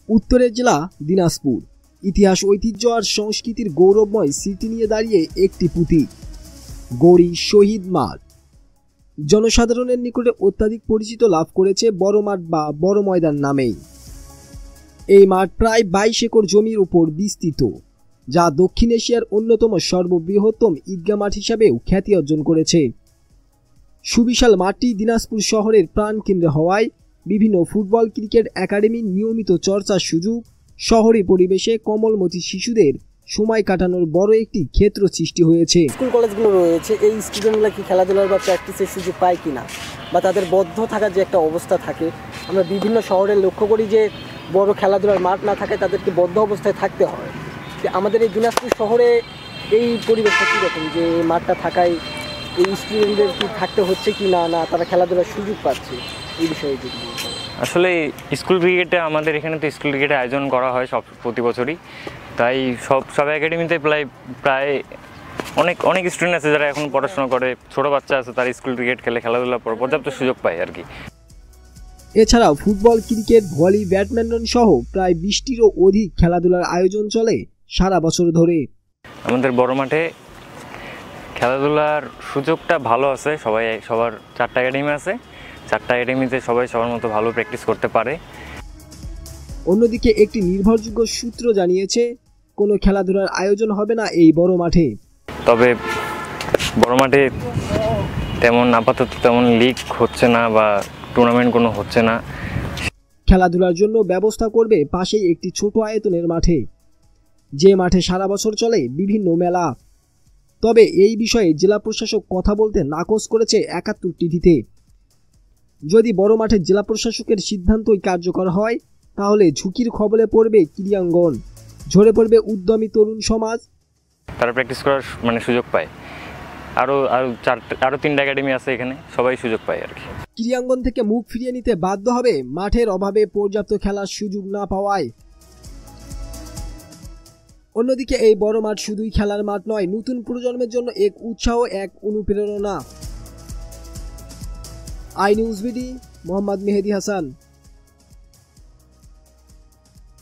উত্তরের জেলা দিনাজপুর ইতিহাস, ঐতিহ্য আর সংস্কৃতির গৌরবময় স্মৃতি নিয়ে দাঁড়িয়ে একটি পুঁতি, গৌরী শহীদ মাঠ। জনসাধারণের নিকটে অত্যাধিক পরিচিত লাভ করেছে বড় মাঠ বা বড় ময়দান নামেই। এই মাঠ প্রায় 22 একর জমির উপর বিস্তৃত, যা দক্ষিণ এশিয়ার অন্যতম সর্ববৃহত্তম ঈদগাহ মাঠ হিসাবেও খ্যাতি অর্জন করেছে। সুবিশাল মাঠটি দিনাজপুর শহরের প্রাণকেন্দ্রে হওয়ায় বিভিন্ন ফুটবল, ক্রিকেট একাডেমির নিয়মিত চর্চার সুযোগ, শহরে পরিবেশে কমলমতি শিশুদের সময় কাটানোর বড় একটি ক্ষেত্র সৃষ্টি হয়েছে। স্কুল কলেজগুলো রয়েছে, এই স্টুডেন্টগুলো কি খেলাধুলার বা প্র্যাকটিসের সুযোগ পায় কিনা, বা তাদের বদ্ধ থাকার যে একটা অবস্থা থাকে, আমরা বিভিন্ন শহরে লক্ষ্য করি যে বড় খেলাধুলার মাঠ না থাকে, তাদেরকে বদ্ধ অবস্থায় থাকতে হয়। আমাদের এই দিনাজপুর শহরে এই পরিবেশটা কীরকম, যে মাঠটা থাকায় এই স্টুডেন্টদের কি থাকতে হচ্ছে কি না, না তারা খেলাধুলার সুযোগ পাচ্ছে, এই বিষয়ে যদি আসলে স্কুল ক্রিকেটে আমাদের এখানে তো স্কুল ক্রিকেটে আয়োজন করা হয় প্রতি বছরই, তাই সব একাডেমিতে প্রায় অনেক স্টুডেন্ট আছে যারা এখন পড়াশোনা করে, ছোট বাচ্চা আছে, তারা স্কুল ক্রিকেট খেলে, খেলাধুলা পর্যাপ্ত সুযোগ পায় আর কি। এছাড়াও ফুটবল, ক্রিকেট, ভলি, ব্যাডমিন্টন সহ প্রায় 20টিরও অধিক খেলাধুলার আয়োজন চলে সারা বছর ধরে। আমাদের বড় মাঠে খেলাধুলার সুযোগটা ভালো আছে, সবার 4টা একাডেমি আছে, 4টা একাডেমিতে সবাই সবার মতো ভালো প্র্যাকটিস করতে পারে। অন্যদিকে একটি নির্ভরযোগ্য সূত্র জানিয়েছে, কোনো খেলাধুলার আয়োজন হবে না এই বড় মাঠে। তবে বড় মাঠে আপাতত তেমন লিগ হচ্ছে না বা টুর্নামেন্ট কোনো হচ্ছে না। খেলাধুলার জন্য ব্যবস্থা করবে পাশেই একটি ছোট আয়তনের মাঠে, যে মাঠে সারা বছর চলে বিভিন্ন মেলা। তবে এই বিষয়ে জেলা প্রশাসক কথা বলতে নাকচ করেছে 71 টিভিতে। যদি বড় মাঠে জেলা প্রশাসকের সিদ্ধান্তই কার্যকর হয়, তাহলে ঝুঁকির কবলে পড়বে ক্রীড়াঙ্গন, ঝরে পড়বে উদ্যমী তরুণ সমাজ। তারা প্র্যাকটিস করার সুযোগ পায়। আরও 3টা একাডেমি আছে এখানে, সবাই সুযোগ পায় আর কি। ক্রীড়াঙ্গন থেকে মুখ ফিরিয়ে নিতে বাধ্য হবে মাঠের অভাবে, পর্যাপ্ত খেলার সুযোগ না পাওয়ায়। অন্যদিকে এই বড় মাঠ শুধুই খেলার মাঠ নয়, নতুন প্রজন্মের জন্য এক উৎসাহ, এক অনুপ্রেরণা। I news BD, Mohammad Mehedi Hasan.